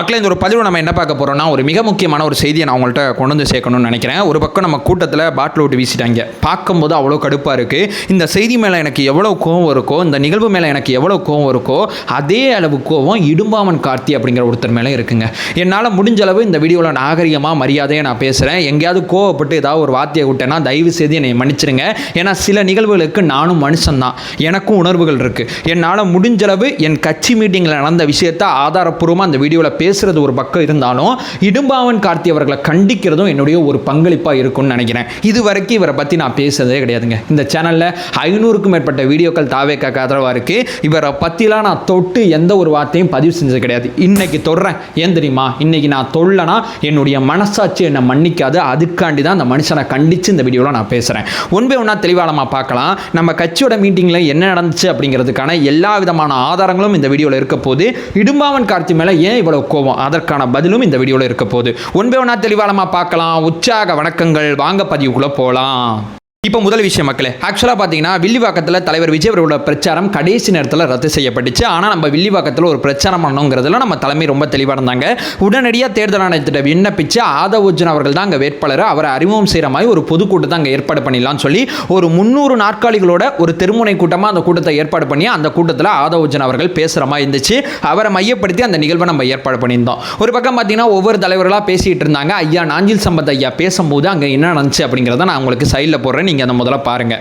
மக்களே, இந்த ஒரு பதிவு நம்ம என்ன பார்க்க போகிறோம்னா, ஒரு மிக முக்கியமான ஒரு செய்தியை நான் உங்கள்கிட்ட கொண்டு வந்து சேர்க்கணும்னு நினைக்கிறேன். ஒரு பக்கம் நம்ம கூட்டத்தில் பாட்டில் விட்டு வீசிட்டாங்க. பார்க்கும்போது அவ்வளோ கடுப்பாக இருக்குது. இந்த செய்தி மேலே எனக்கு எவ்வளோ கோவம் இருக்கோ, இந்த நிகழ்வு மேலே எனக்கு எவ்வளோ கோவம் இருக்கோ, அதே அளவு கோவம் இடும்பாவன் கார்த்தி அப்படிங்கிற ஒருத்தர் மேலே இருக்குங்க. என்னால் முடிஞ்ச அளவு இந்த வீடியோவில் நாகரிகமாக மரியாதையாக நான் பேசுகிறேன். எங்கேயாவது கோவப்பட்டு ஏதாவது ஒரு வார்த்தையை விட்டேன்னா தயவு செய்து என்னை மன்னிச்சிருங்க. ஏன்னா சில நிகழ்வுகளுக்கு நானும் மனுஷன்தான், எனக்கும் உணர்வுகள் இருக்குது. என்னால் முடிஞ்சளவு என் கட்சி மீட்டிங்கில் நடந்த விஷயத்தை ஆதாரப்பூர்வமாக அந்த வீடியோவில் பேசுறது ஒரு பக்கம் இருந்தாலும், இடும்பாவன் கார்த்தி அவர்களை கண்டிக்கிறதும் என்னுடைய ஒரு பங்களிப்பாக இருக்கும்னு நினைக்கிறேன். இது வரைக்கும் இவரை பற்றி நான் பேசுறதே கிடையாதுங்க. இந்த சேனலில் 500க்கும் மேற்பட்ட வீடியோக்கள் தாவேக்காக ஆதரவாக இருக்குது. இவரை பற்றிலாம் நான் தொட்டு எந்த ஒரு வார்த்தையும் பதிவு செஞ்சது கிடையாது. இன்னைக்கு தொடுறேன். ஏன் தெரியுமா? இன்னைக்கு நான் தொல்லனா என்னுடைய மனசாட்சி என்னை மன்னிக்காது. அதுக்காண்டி தான் அந்த மனுஷனை கண்டித்து இந்த வீடியோவில் நான் பேசுகிறேன். ஒன்பே ஒன்றா தெளிவாளமாக பார்க்கலாம். நம்ம கட்சியோட மீட்டிங்கில் என்ன நடந்துச்சு அப்படிங்கிறதுக்கான எல்லா விதமான ஆதாரங்களும் இந்த வீடியோவில் இருக்க போது. இடும்பாவன் கார்த்தி மேலே ஏன் இவ்வளவு கோவம், அதற்கான பதிலும் இந்த வீடியோவில் இருக்க போகுது. ஒன்பே ஒன்றா தெளிவாளமாக பார்க்கலாம். உற்சாக வணக்கங்கள். வாங்க பதிவுக்குள்ளே போகலாம். இப்போ முதல் விஷயம் மக்களே, ஆக்சுவலாக பார்த்தீங்கன்னா வில்லிவாக்கத்தில் தலைவர் விஜய் அவர்களோட பிரச்சாரம் கடைசி நேரத்தில் ரத்து செய்யப்பட்டுச்சு. ஆனால் நம்ம வில்லிவாக்கத்தில் ஒரு பிரச்சாரம் பண்ணணுங்கிறதுல நம்ம தலைமை ரொம்ப தெளிவாக இருந்தாங்க. உடனடியாக தேர்தல் ஆணையத்திட்ட விண்ணப்பிச்சு ஆதவர்ஜுன் அவர்கள் தான் அங்கே வேட்பாளர், அவரை அறிமுகம் செய்கிற மாதிரி ஒரு பொதுக்கூட்டத்தை அங்கே ஏற்பாடு பண்ணிடலாம்னு சொல்லி ஒரு 300 நாற்காலிகளோட ஒரு தெருமுனை கூட்டமாக அந்த கூட்டத்தை ஏற்பாடு பண்ணி அந்த கூட்டத்தில் ஆதவர்ஜுன் அவர்கள் பேசுகிற மாதிரி இருந்துச்சு. அவரை மையப்படுத்தி அந்த நிகழ்வை நம்ம ஏற்பாடு பண்ணியிருந்தோம். ஒரு பக்கம் பார்த்தீங்கன்னா ஒவ்வொரு தலைவர்களாக பேசிகிட்டு இருந்தாங்க. ஐயா நாஞ்சில் சம்பத் ஐயா பேசும்போது அங்கே என்ன நடந்துச்சு அப்படிங்கிறத நான் உங்களுக்கு சைடில் போடுறேன். நீங்க அந்த முதல்ல பாருங்க.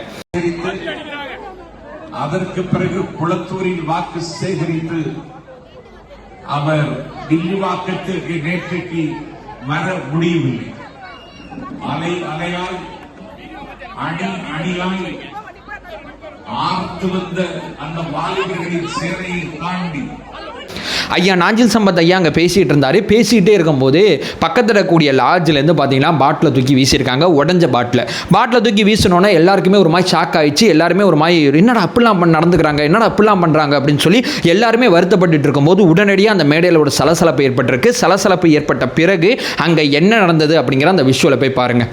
அதற்கு பிறகு குளத்தூரில் வாக்கு சேகரித்து அவர் வில்லிவாக்கத்திற்கு நேற்றைக்கு வர முடியவில்லை. அலை அலையால் அடி அடியால் ஆர்த்து வந்த அந்த வாலிபர்களின் சேனையை தாண்டி ஐயா நாஞ்சில் சம்பத் ஐயா அங்கே பேசிகிட்டு இருந்தார். பேசிகிட்டே இருக்கும்போது பக்கத்தில் இருக்கக்கூடிய லாட்ஜிலேருந்து பார்த்தீங்கன்னா பாட்டில் தூக்கி வீசியிருக்காங்க. உடஞ்ச பாட்டில் தூக்கி வீசினோன்னே எல்லாருக்குமே ஒரு மாதிரி ஷாக் ஆயிடுச்சு. எல்லாருமே ஒரு மாதிரி என்னடா அப்படிலாம் நடந்துக்கிறாங்க, என்னடா அப்படிலாம் பண்ணுறாங்க அப்படின்னு சொல்லி எல்லாருமே வருத்தப்பட்டு இருக்கும்போது உடனடியாக அந்த மேடையில் ஒரு சலசலப்பு ஏற்பட்டிருக்கு. சலசலப்பு ஏற்பட்ட பிறகு அங்கே என்ன நடந்தது அப்படிங்கிற அந்த விஷுவலை போய் பாருங்க.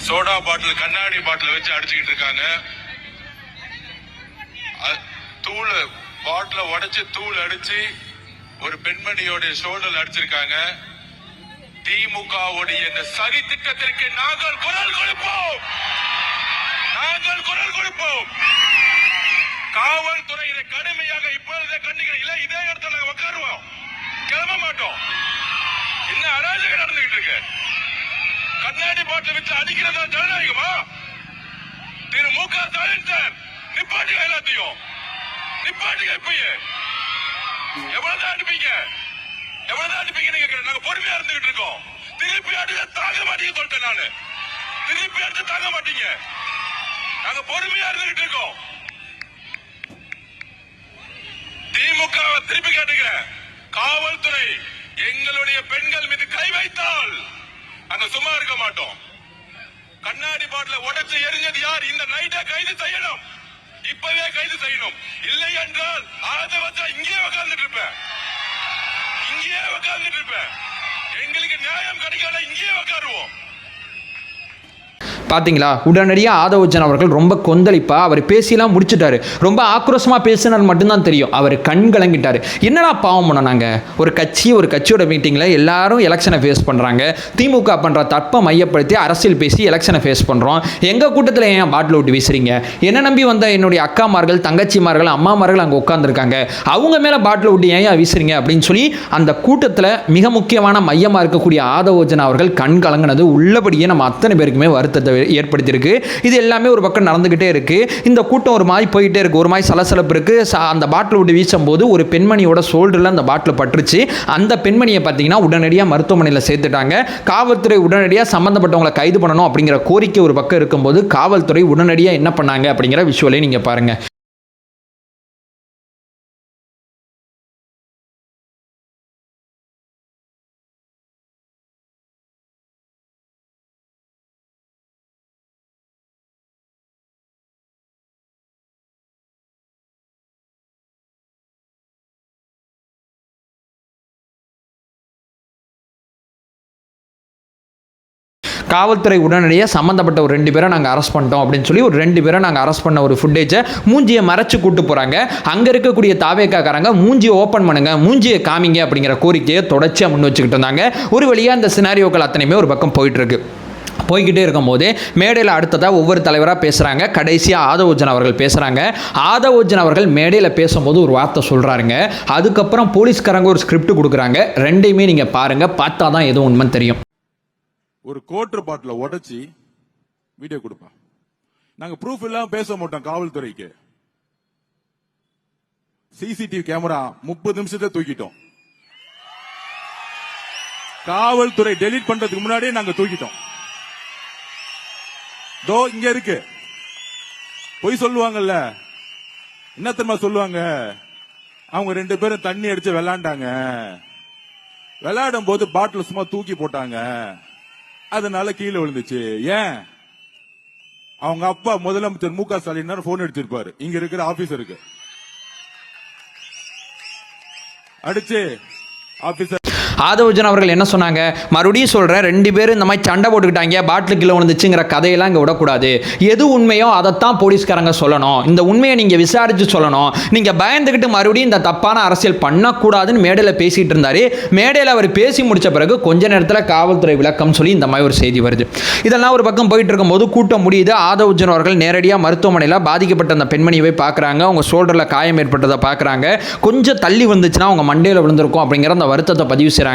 சோடா பாட்டில் கண்ணாடி பாட்டில் வச்சு அடிச்சுக்கிட்டு இருக்காங்க. தூள் பாட்டில உடைச்சு தூள் அடிச்சு ஒரு பெண்மணியோட ஷோல்டர் அடிச்சிருக்காங்க. திமுகவுடைய இந்த சரி திட்டத்திற்கு நாங்கள் குரல் கொடுப்போம். காவல்துறை இதை கடுமையாக இப்பொழுதே கண்டிக்கிறோம். இல்ல இதே இடத்துல நாங்க உட்காருவோம், கிளம்ப மாட்டோம். என்ன அராஜகம் நடந்துகிட்டு இருக்கு? கண்ணாடி பாட்டில் வச்சு அடிக்கிறதா ஜனநாயகமா? திரு மு க ஸ்டாலின் சார் நிப்பாட்டுங்க, எல்லாத்தையும் நிப்பாட்டுங்க. இப்பயே எவ்வளவுதான் அனுப்பிங்க நாங்க பொறுமையா இருந்துகிட்டு இருக்கோம். திருப்பி அடிக்க தாங்க மாட்டீங்க சொல்லிட்டேன் நானு. திருப்பி அடிச்சு தாங்க மாட்டீங்க. நாங்க பொறுமையா இருந்துகிட்டு இருக்கோம். திமுக திருப்பி கேட்டுக்கிறேன். காவல்துறை எங்களுடைய பெண்கள் மீது கை வைத்தால் நாங்க சும்மா இருக்க மாட்டோம். கண்ணாடி பாட்டில உடைச்சு எரிஞ்சது யார்? இந்த நைட்டை கைது செய்யணும். இப்பவே கைது செய்யணும். இல்லை என்றால் இங்கேயே உட்கார்ந்துட்டு இருப்பேன். எங்களுக்கு நியாயம் கிடைக்கல, இங்கேயே உட்காருவோம். பார்த்தீங்களா? உடனடியாக ஆதவர்ஜுன் அவர்கள் ரொம்ப கொந்தளிப்பாக அவர் பேசியெல்லாம் முடிச்சுட்டாரு. ரொம்ப ஆக்ரோஷமாக பேசினார் மட்டும்தான் தெரியும். அவர் கண் கலங்கிட்டார். என்னடா பாவம் பண்ணோம் நாங்கள்? ஒரு கட்சியோட மீட்டிங்கில் எல்லாரும் எலெக்ஷனை ஃபேஸ் பண்ணுறாங்க. திமுக பண்ணுற தப்பை மையப்படுத்தி அரசியல் பேசி எலெக்ஷனை ஃபேஸ் பண்ணுறோம். எங்கள் கூட்டத்தில் ஏன் பாட்டில் விட்டு வீசுறீங்க? என்ன நம்பி வந்த என்னுடைய அக்காமார்கள், தங்கச்சிமார்கள், அம்மாமார்கள் அங்கே உட்காந்துருக்காங்க. அவங்க மேலே பாட்டில் விட்டு ஏன் வீசுறீங்க அப்படின்னு சொல்லி அந்த கூட்டத்தில் மிக முக்கியமான மையமாக இருக்கக்கூடிய ஆதவர்ஜுன் அவர்கள் கண் கலங்கினது உள்ளபடியே நம்ம அத்தனை பேருக்குமே வருத்தத்தை ஏற்படுத்தியிருக்கு. இது எல்லாமே ஒரு பக்கம் நடந்துகிட்டே இருக்கு. இந்த கூட்டம் ஒரு மாதிரி போயிட்டே இருக்கு. ஒரு மாதிரி சலசலப்பு இருக்கு. அந்த பாட்டில் விட்டு வீசும்போது ஒரு பெண்மணியோட ஷோல்டரில் அந்த பாட்டில் பட்டுருச்சு. அந்த பெண்மணியை பார்த்தீங்கன்னா உடனடியாக மருத்துவமனையில் சேர்த்துட்டாங்க. காவல்துறை உடனடியாக சம்பந்தப்பட்டவங்களை கைது பண்ணணும் அப்படிங்கிற கோரிக்கை ஒரு பக்கம் இருக்கும்போது காவல்துறை உடனடியாக என்ன பண்ணாங்க அப்படிங்கிற விஷுவலை நீங்க பாருங்க. காவல்துறை உடனடியாக சம்மந்தப்பட்ட ஒரு 2 பேரை நாங்கள் அரெஸ்ட் பண்ணிட்டோம் அப்படின்னு சொல்லி ஒரு 2 பேரை நாங்கள் அரெஸ்ட் பண்ண ஒரு ஃபுட்டேஜை மூஞ்சியை மறைச்சு கூட்டு போகிறாங்க. அங்கே இருக்கக்கூடிய தாவேக்காரங்க மூஞ்சியை ஓப்பன் பண்ணுங்க, மூஞ்சியை காமிங்க அப்படிங்கிற கோரிக்கையை தொடர்ச்சியாக முன் வச்சுக்கிட்டு இருந்தாங்க. ஒரு வழியாக இந்த சினாரியோக்கள் அத்தனையுமே ஒரு பக்கம் போயிட்டு இருக்கு. போய்கிட்டே இருக்கும்போது மேடையில் அடுத்ததாக ஒவ்வொரு தலைவராக பேசுகிறாங்க. கடைசியாக ஆதவோஜன் அவர்கள் பேசுகிறாங்க. ஆதவோஜன் அவர்கள் மேடையில் பேசும்போது ஒரு வார்த்தை சொல்கிறாருங்க. அதுக்கப்புறம் போலீஸ்காரங்க ஒரு ஸ்கிரிப்ட் கொடுக்குறாங்க. ரெண்டையுமே நீங்கள் பாருங்கள், பார்த்தா தான் எதுவும் உண்மைன்னு தெரியும். ஒரு கோட்டர் பாட்டில உடைச்சி வீடியோ கொடுப்பேன். நாங்க ப்ரூஃப் இல்லாம பேச மாட்டோம். காவல்துறைக்கு சிசிடிவி கேமரா 30 நிமிஷத்தை தூக்கிட்டோம். காவல்துறை டெலீட் பண்றதுக்கு முன்னாடியே நாங்க தூக்கிட்டோம். தோ இங்க இருக்கு. பொய் சொல்லுவாங்கல்ல, என்ன தெரியுமா சொல்லுவாங்க? அவங்க 2 பேரும் தண்ணி அடிச்சு விளையாண்டாங்க, விளையாடும் போது பாட்டில் சும்மா தூக்கி போட்டாங்க, அதனால கீழே விழுந்துச்சு. ஏன்? அவங்க அப்பா முதலமைச்சர் மு.க. ஸ்டாலின் போன் எடுத்திருப்பாரு இங்க இருக்கிற ஆபீசருக்கு அடிச்சு. ஆபீசர் ஆதவோஜன் அவர்கள் என்ன சொன்னாங்க? மறுபடியும் சொல்கிறேன், 2 பேரும் இந்த மாதிரி சண்டை போட்டுக்கிட்டாங்க, பாட்டில் கீழே விழுந்துச்சுங்கிற கதையெல்லாம் இங்கே விடக்கூடாது. எது உண்மையோ அதைத்தான் போலீஸ்காரங்க சொல்லணும். இந்த உண்மையை நீங்கள் விசாரித்து சொல்லணும். நீங்கள் பயந்துக்கிட்டு மறுபடியும் இந்த தப்பான அரசியல் பண்ணக்கூடாதுன்னு மேடையில் பேசிகிட்டு இருந்தார். மேடையில் அவர் பேசி முடித்த பிறகு கொஞ்ச நேரத்தில் காவல்துறை விளக்கம் சொல்லி இந்த மாதிரி ஒரு செய்தி வருது. இதெல்லாம் ஒரு பக்கம் போயிட்டு இருக்கும்போது கூட்டம் முடியுது. ஆதவோஜன் அவர்கள் நேரடியாக மருத்துவமனையில் பாதிக்கப்பட்ட அந்த பெண்மணியை பார்க்குறாங்க. அவங்க ஷோல்டரில் காயம் ஏற்பட்டதை பார்க்குறாங்க. கொஞ்சம் தள்ளி வந்துச்சுன்னா அவங்க மண்டையில் விழுந்திருக்கும் அப்படிங்கிற அந்த வருத்தத்தை பதிவு செய்கிறாங்க.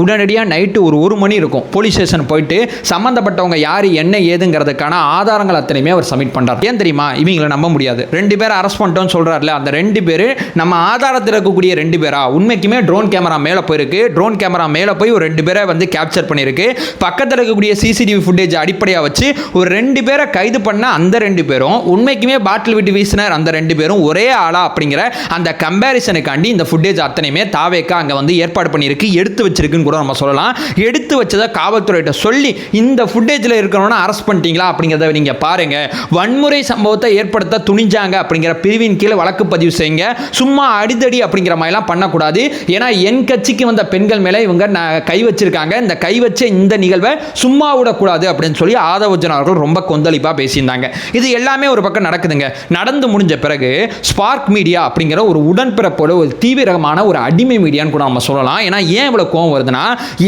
உடனடியாக நைட்டு ஒரு மணி இருக்கும், போலீஸ் ஸ்டேஷன் போயிட்டு சம்பந்தப்பட்டவங்க யார் என்ன ஏதுங்கிறதுக்கான ஆதாரங்கள் அத்தனையுமே அவர் சப்மிட் பண்றார். ஏன் தெரியுமா? இவங்களை நம்ப முடியாது. 2 பேரை அரெஸ்ட் பண்ணிட்டோம்னு சொல்றாருல, அந்த 2 பேர் நம்ம ஆதாரத்தில் இருக்கக்கூடிய 2 பேரா? உண்மைக்குமே ட்ரோன் கேமரா மேலே போயிருக்கு. ட்ரோன் கேமரா மேலே போய் ஒரு 2 பேரை வந்து கேப்சர் பண்ணியிருக்கு. பக்கத்தில் இருக்கக்கூடிய சிசிடிவி ஃபுட்டேஜ் அடிப்படையாக வச்சு ஒரு 2 பேரை கைது பண்ண அந்த 2 பேரும் உண்மைக்குமே பாட்டில் விட்டு வீசினர் அந்த 2 பேரும் ஒரே ஆளா அப்படிங்கிற அந்த கம்பேரிசனுக்காண்டி இந்த ஃபுட்டேஜ் அத்தனையுமே தாவேக்கா அங்கே வந்து ஏற்பாடு பண்ணியிருக்கு, எடுத்து வச்சிருக்குன்னு கூட நம்ம சொல்லலாம். எடுத்து வச்சதை காவல்துறையிட்ட சொல்லி இந்த ஃபுட்டேஜில் இருக்கிறவன அரெஸ்ட் பண்ணிட்டீங்களா அப்படிங்கிறத நீங்கள் பாருங்க. வன்முறை சம்பவத்தை ஏற்படுத்த துணிஞ்சாங்க அப்படிங்கிற பிரிவின் கீழே வழக்கு பதிவு செய்யுங்க. சும்மா அடிதடி அப்படிங்கிற மாதிரிலாம் பண்ணக்கூடாது. ஏன்னா என் கட்சிக்கு வந்த பெண்கள் மேலே இவங்க கை வச்சிருக்காங்க. இந்த கை வச்ச இந்த நிகழ்வை சும்மா விடக்கூடாது அப்படின்னு சொல்லி ஆதவோஜன் அவர்கள் ரொம்ப கொந்தளிப்பாக பேசியிருந்தாங்க. இது எல்லாமே ஒரு பக்கம் நடக்குதுங்க. நடந்து முடிஞ்ச பிறகு ஸ்பார்க் மீடியா அப்படிங்கிற ஒரு உடன்பிறப்போட ஒரு தீவிரமான ஒரு அடிமை மீடியான்னு கூட நம்ம சொல்லலாம். ஏன்னா ஏன் இவ்வளவு கோவம் வருதுன்னா,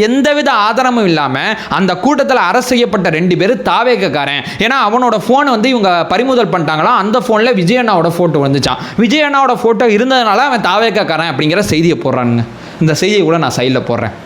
எந்தவித ஆதாரமும் இல்லாம அந்த கூட்டத்தில் அரசு செய்யப்பட்ட 2 பேர் தாவேக்காரன். ஏன்னா அவனோட போன் வந்து இவங்க பறிமுதல் பண்ணிட்டாங்களா, அந்த போன்ல விஜயண்ணாவோட போட்டோ வந்துச்சான். விஜயண்ணாவோட போட்டோ இருந்ததுனால அவன் தாவேக்காரன் அப்படிங்கிற செய்தியை போடுறானுங்க. இந்த செய்தியை கூட நான் சைடில் போடுறேன்.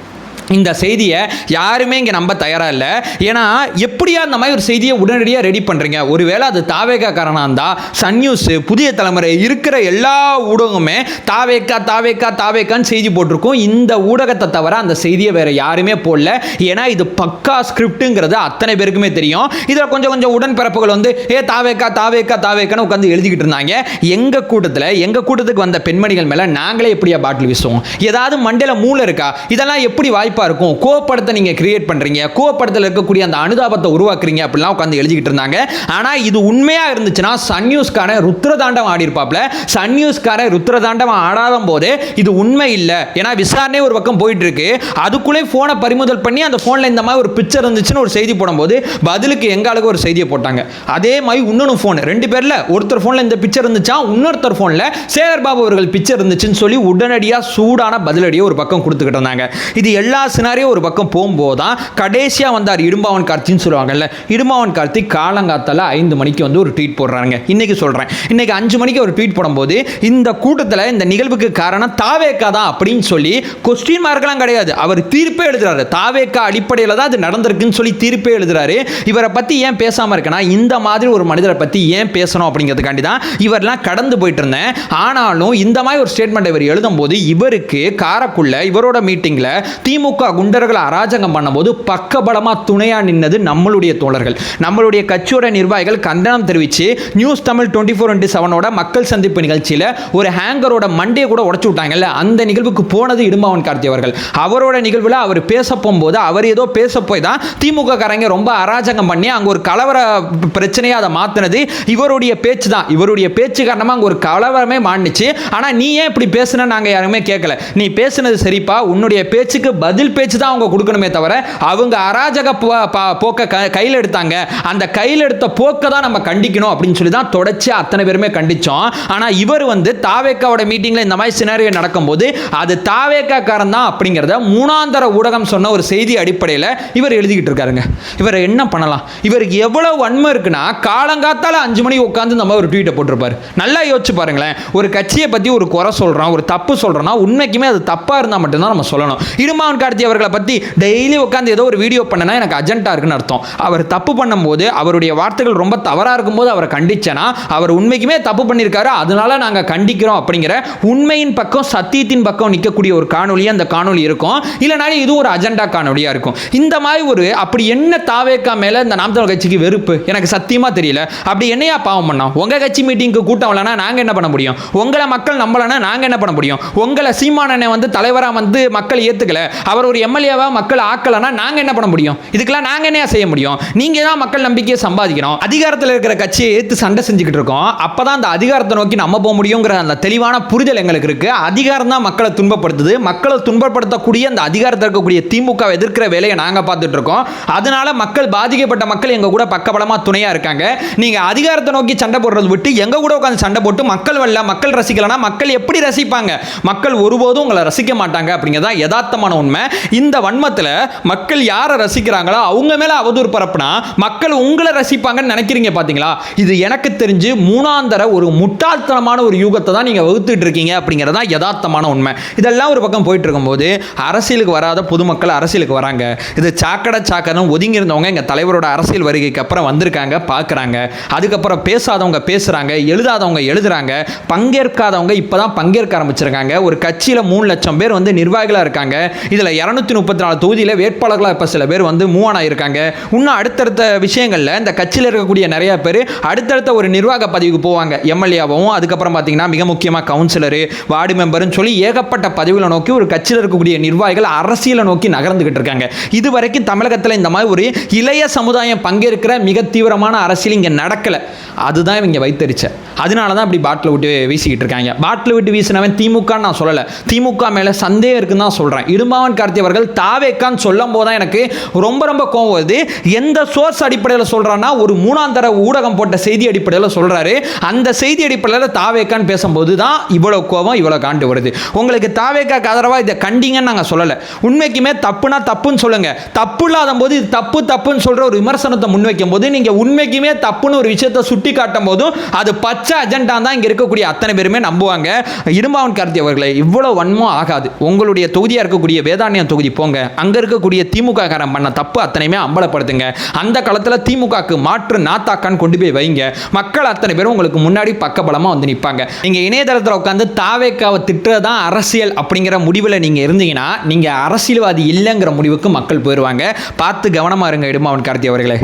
இந்த செய்தியை யாருமே இங்கே நம்ப தயாராக இல்லை. ஏன்னா எப்படியா அந்த மாதிரி ஒரு செய்தியை உடனடியாக ரெடி பண்ணுறீங்க? ஒருவேளை அது தாவேக்காரனாக இருந்தால் சன் நியூஸ், புதிய தலைமுறை இருக்கிற எல்லா ஊடகமுமே தாவேக்கான்னு செய்தி போட்டிருக்கும். இந்த ஊடகத்தை தவிர அந்த செய்தியை வேற யாருமே போடல. ஏன்னா இது பக்கா ஸ்கிரிப்டுங்கிறது அத்தனை பேருக்குமே தெரியும். இதில் கொஞ்சம் உடன்பிறப்புகள் வந்து தாவேக்கான்னு உட்காந்து எழுதிக்கிட்டு இருந்தாங்க. எங்கள் கூட்டத்துக்கு வந்த பெண்மணிகள் மேலே நாங்களே எப்படியா பாட்டில் வீசுவோம்? ஏதாவது மண்டையில் மூளை இருக்கா? இதெல்லாம் எப்படி வாய்ப்பு இருக்கும்? கோபப்படத்தை நீங்க கிரியேட் பண்றீங்க, கோபப்படத்தில் இருக்கக்கூடிய அந்த அனுதாபத்தை உருவாக்குறீங்க அப்படிலாம் உட்காந்து எழுதிக்கிட்டு இருந்தாங்க. ஆனா இது உண்மையா இருந்துச்சுன்னா சன் நியூஸ்கார ருத்ரதாண்டம் ஆடி இருப்பாப்ல. சன் நியூஸ்கார ருத்ரதாண்டம் ஆடாத போது இது உண்மை இல்லை. ஏன்னா விசாரணை ஒரு பக்கம் போயிட்டு இருக்கு. அதுக்குள்ளே போனை பறிமுதல் பண்ணி அந்த போன்ல இந்த மாதிரி ஒரு பிக்சர் இருந்துச்சுன்னு ஒரு செய்தி போடும்போது பதிலுக்கு எங்களுக்கு ஒரு செய்தியை போட்டாங்க. அதே மாதிரி இன்னொன்று போன் 2 பேர்ல ஒருத்தர் போன்ல இந்த பிக்சர் இருந்துச்சா, இன்னொருத்தர் போன்ல சேகர் பாபு அவர்கள் பிக்சர் இருந்துச்சுன்னு சொல்லி உடனடியாக சூடான பதிலடியை ஒரு பக்கம் கொடுத்துக்கிட்டு இருந்தாங்க. இது எல்லா சினாரியோ ஒரு பக்கம் போகும்போது தான் கடைசியாக வந்தார் இடும்பாவன் கார்த்தின்னு சொல்லுவாங்கல்ல. இடும்பாவன் கார்த்தி காலங்காத்தால 5 மணிக்கு வந்து ஒரு ட்வீட் போடுறாங்க. இன்னைக்கு சொல்கிறேன், இன்னைக்கு 5 மணிக்கு ஒரு ட்வீட் போடும்போது இந்த கூட்டத்தில் இந்த நிகழ்வுக்கு காரணம் தாவேக்கா தான் அப்படின்னு சொல்லி கொஸ்டின் மார்க்கெல்லாம் கிடையாது, அவர் தீர்ப்பே எழுதுறாரு. தாவேக்கா அடிப்படையில் தான் அது நடந்திருக்குன்னு சொல்லி தீர்ப்பே எழுதுறாரு. இவரை பற்றி ஏன் பேசாமல் இருக்கேன்னா, இந்த மாதிரி ஒரு மனிதரை பற்றி ஏன் பேசணும் அப்படிங்கிறதுக்காண்டி தான் இவரெல்லாம் கடந்து போயிட்டு இருந்தேன். ஆனாலும் இந்த மாதிரி ஒரு ஸ்டேட்மெண்ட் இவர் எழுதும்போது இவருக்கு காரக்குள்ள இவரோட மீட்டிங்கில் திமுக குண்டர்களை அராஜகம் பண்ணும்போது பக்கபலமா துணையா நின்னது நம்மளுடைய தோழர்கள், நம்மளுடைய கட்சியோட நிர்வாகிகள் கண்டனம் தெரிவித்து நியூஸ் தமிழ் 24/7 மக்கள் சந்திப்பு நிகழ்ச்சியில் ஒரு ஹேங்கரோட மண்டையை கூட உடைச்சு விட்டாங்கல்ல. அந்த நிகழ்வுக்கு போனது இடும்பாவன் கார்த்தி அவர்கள். அவரோட நிகழ்வில் அவர் பேச போகும்போது அவர் ஏதோ பேச போய் தான் திமுக காரங்க ரொம்ப அராஜகம் பண்ணி அங்கே ஒரு கலவர பிரச்சனையை அதை மாற்றினது இவருடைய பேச்சு தான். இவருடைய பேச்சு காரணமாக அங்கே ஒரு கலவரமே மாண்டுச்சு. ஆனால் நீ ஏன் இப்படி பேசுன நாங்கள் யாருமே கேட்கல. நீ பேசுனது சரிப்பா, உன்னுடைய பேச்சுக்கு பதில் பதில் பேச்சு தான் அவங்க கொடுக்கணுமே தவிர அவங்க அராஜக போக்க கையில் எடுத்தாங்க, அந்த கையில் எடுத்த போக்கை தான் நம்ம கண்டிக்கணும் அப்படின்னு சொல்லி தான் தொடர்ச்சி அத்தனை பேருமே கண்டிச்சோம். ஆனா இவர் வந்து தாவேக்காவோட மீட்டிங்ல இந்த மாதிரி சினாரியோ நடக்கும்போது அது தாவேக்கா காரன் தான் அப்படிங்கறத மூணாந்தர ஊடகம் சொன்ன ஒரு செய்தி அடிப்படையில் இவர் எழுதிக்கிட்டு இருக்காருங்க. இவர் என்ன பண்ணலாம்? இவருக்கு எவ்வளவு வன்மை இருக்குன்னா காலங்காத்தால 5 மணி உட்காந்து நம்ம ஒரு ட்வீட்டை போட்டிருப்பாரு. நல்லா யோசிச்சு பாருங்களேன். ஒரு கட்சியை பத்தி ஒரு குறை சொல்றோம், ஒரு தப்பு சொல்றோம்னா உண்மைக்குமே அது தப்பா இருந்தா மட்டும்தான் நம்ம சொல்லணும். இடுமாவன் கார்த்தி அவர்களை பத்தி டெய்லி உட்காந்து ஏதோ ஒரு வீடியோ பண்ணனா எனக்கு அஜெண்டா இருக்குன்னு அர்த்தம். அவர் தப்பு பண்ணும்போது அவருடைய வார்த்தைகள் ரொம்ப தவறா இருக்கும்போது அவரை கண்டிச்சனா அவர் உண்மைக்குமே தப்பு பண்ணியிருக்காரு, அதனால நாங்க கண்டிக்கிறோம் அப்படிங்கிற உண்மையின் பக்கம் சத்தியத்தின் பக்கம் நிற்கக்கூடிய ஒரு காணொலி அந்த காணொலி இருக்கும். இல்லைனாலும் இது ஒரு அஜெண்டா காணொலியா இருக்கும். இந்த மாதிரி ஒரு அப்படி என்ன தாவேக்கா மேல இந்த நாம் தமிழர் கட்சிக்கு வெறுப்பு எனக்கு சத்தியமா தெரியல. அப்படி என்னையா பாவம் பண்ணோம்? உங்க கட்சி மீட்டிங்க்கு கூட்டம் வரலனா நாங்க என்ன பண்ண முடியும்? உங்களை மக்கள் நம்பலனா நாங்க என்ன பண்ண முடியும்? உங்களை சீமானனை வந்து தலைவரா வந்து மக்கள் ஏத்துக்கல, அவர் ஒரு எம்எல்ஏவா மக்கள் ஆக்கலனா நாங்க என்ன பண்ண முடியும்? இதுக்கெல்லாம் நாங்க என்ன செய்ய முடியும்? நீங்க தான் மக்கள் நம்பிக்கையை சம்பாதிக்கணும். அதிகாரத்தில் இருக்கிற கட்சியை ஏத்து சண்டை செஞ்சுக்கிட்டு இருக்கோம். அப்பதான் அந்த அதிகாரத்தை நோக்கி நம்ம போக முடியுங்கிற அந்த தெளிவான புரிதல் எங்களுக்கு இருக்கு. அதிகாரம் தான் மக்களை துன்பப்படுத்துது. மக்களை துன்பப்படுத்தக்கூடிய அந்த அதிகாரத்தில் இருக்கக்கூடிய திமுக எதிர்க்கிற வேலையை நாங்க பார்த்துட்டு இருக்கோம். அதனால மக்கள் பாதிக்கப்பட்ட மக்கள் எங்க கூட பக்கபலமா துணையா இருக்காங்க. நீங்க அதிகாரத்தை நோக்கி சண்டை போடுறது விட்டு எங்க கூட உட்கார்ந்து சண்டை போட்டு மக்கள் வரல, மக்கள் ரசிக்கலனா மக்கள் எப்படி ரசிப்பாங்க? மக்கள் ஒருபோதும் உங்களை ரசிக்க மாட்டாங்க அப்படிங்கிறதா யதார்த்தமான உண்மை. இந்த வன்மத்தில் மக்கள் யாரை ரசிக்கிறாங்களோ அவங்க மேல அவதூறு பரப்புனா மக்கள் உங்களை ரசிப்பாங்கன்னு நினைக்கிறீங்க பாத்தீங்களா? இது எனக்கு தெரிஞ்சு மூணாந்தர ஒரு முட்டாள்தனமான ஒரு யூகத்தை தான் நீங்க வகுத்துட்டு இருக்கீங்க அப்படிங்கிறதா யதார்த்தமான உண்மை. இதெல்லாம் ஒரு பக்கம் போயிட்டு இருக்கும்போது அரசியலுக்கு வராத பொதுமக்கள் அரசியலுக்கு வராங்க. இது சாக்கடை ஒதுங்கி இருந்தவங்க எங்க தலைவரோட அரசியல் வருகைக்கு அப்புறம் வந்திருக்காங்க, பார்க்குறாங்க. அதுக்கப்புறம் பேசாதவங்க பேசுறாங்க, எழுதாதவங்க எழுதுறாங்க, பங்கேற்காதவங்க இப்பதான் பங்கேற்க ஆரம்பிச்சிருக்காங்க. ஒரு கட்சியில 3 லட்சம் பேர் வந்து நிர்வாகிகளா இருக்காங்க. இதுல 234 தொகுதியில வேட்பாளர்களா இப்ப சில பேர் வந்து மூவ் ஆன் ஆயிருக்காங்க. இன்னும் அடுத்தடுத்த விஷயங்கள்ல இந்த கட்சியில் இருக்கக்கூடிய நிறைய பேர் அடுத்தடுத்த ஒரு நிர்வாக பதவிக்கு போவாங்க. எம்எல்ஏவும் அதுக்கப்புறம் பார்த்தீங்கன்னா மிக முக்கியமாக கவுன்சிலரு, வார்டு மெம்பர்னு சொல்லி ஏகப்பட்ட பதவிகளை நோக்கி ஒரு கட்சியில் இருக்கக்கூடிய நிர்வாகிகள் அரசியலை நோக்கி நகர்ந்துகிட்டு இருக்காங்க. இது வரைக்கும் தமிழகத்தில் இந்த மாதிரி ஒரு இளைய சமுதாயம் பங்கேற்கிற மிக தீவிரமான அரசியல் இங்கே நடக்கலை. அதுதான் இவங்க வைத்தறிச்ச. அதனால தான் இப்படி பாட்டில் விட்டு வீசிக்கிட்டு இருக்காங்க. பாட்டில் விட்டு வீசினவன் திமுக நான் சொல்லலை, திமுக மேலே சந்தேகம் இருக்குன்னு தான் சொல்கிறேன். இடுமாவன் கார்த்தி அவர்கள் தாவேக்கான்னு சொல்லும் போது தான் எனக்கு ரொம்ப ரொம்ப கோவம் வருது. எந்த சோர்ஸ் அடிப்படையில் சொல்கிறான்னா ஒரு மூணாந்தர ஊடகம் போட்ட செய்தி அடிப்படையில் சொல்கிறாரு. அந்த செய்தி அடிப்படையில் தாவேக்கான்னு பேசும்போது தான் இவ்வளோ கோவம் இவ்வளோ காண்டு வருது. உங்களுக்கு தாவேக்காக்கு ஆதரவாக இதை கண்டிங்கன்னு நாங்கள் சொல்லலை. உண்மைக்குமே தப்புனா தப்புன்னு சொல்லுங்க. தப்பு இல்லாத போது இது தப்பு தப்புன்னு சொல்கிற ஒரு விமர்சனத்தை முன்வைக்கும் போது நீங்கள் உண்மைக்குமே தப்புன்னு ஒரு விஷயத்தை சுட்டி காட்டும் போதும் அது பச்சை அஜெண்டா தான் இங்கே இருக்கக்கூடிய அத்தனை பேருமே நம்புவாங்க. இடுமாவன் கார்த்தி அவர்களை இவ்வளோ வன்மம் ஆகாது. உங்களுடைய தொகுதியாக இருக்கக்கூடிய வேதாரண்யம் தொகுதி போங்க, அங்கே இருக்கக்கூடிய திமுக காரன் பண்ண தப்பு அத்தனையுமே அம்பலப்படுத்துங்க. அந்த காலத்தில் திமுகக்கு மாற்று நாத்தாக்கான்னு கொண்டு போய் வைங்க. மக்கள் அத்தனை பேரும் உங்களுக்கு முன்னாடி பக்கபலமாக வந்து நிற்பாங்க. நீங்கள் இணையதளத்தில் உட்காந்து தாவேக்காவை திட்டுறதான் அரசியல் அப்படிங்கிற முடிவில் நீங்கள் இருந்தீங்கன்னா நீங்கள் அரசியல்வாதி இல்லைங்கிற முடிவுக்கு மக்கள் போயிடுவாங்க. பார்த்து கவனமாக இருங்க இடுமாவன் கார்த்தி அவர்களே.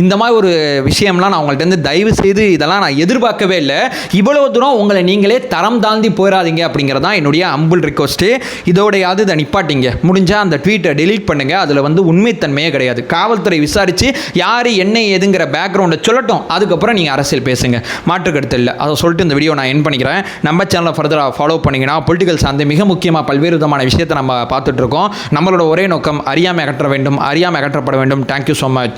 இந்த மாதிரி ஒரு விஷயம்லாம் நான் உங்கள்கிட்ட இருந்து தயவு செய்து இதெல்லாம் நான் எதிர்பார்க்கவே இல்லை. இவ்வளோ தூரம் உங்களை நீங்களே தரம் தாழ்ந்து போயிடாதீங்க அப்படிங்கிறதான் என்னுடைய அம்புல் ரிக்வஸ்ட்டு. இதோடையாவது இதை நிப்பாட்டிங்க. முடிஞ்சால் அந்த ட்வீட்டை டெலீட் பண்ணுங்க. அதில் வந்து உண்மைத்தன்மையே கிடையாது. காவல்துறை விசாரித்து யார் என்ன ஏதுங்கிற பேக்ரவுண்டை சொல்லட்டும், அதுக்கப்புறம் நீங்கள் அரசியல் பேசுங்க, மாற்றுக்கருத்து இல்லை. அதை சொல்லிட்டு இந்த வீடியோ நான் என் பண்ணிக்கிறேன். நம்ம சேனலை ஃபர்தராக ஃபாலோ பண்ணிங்கன்னா பொலிட்டிக்கல் சார்ந்து மிக முக்கியமாக பல்வேறு விதமான விஷயத்தை நம்ம பார்த்துட்டு இருக்கோம். நம்மளோட ஒரே நோக்கம் அறியாமை அகற்ற வேண்டும், அறியாமை அகற்றப்பட வேண்டும். Thank you so much.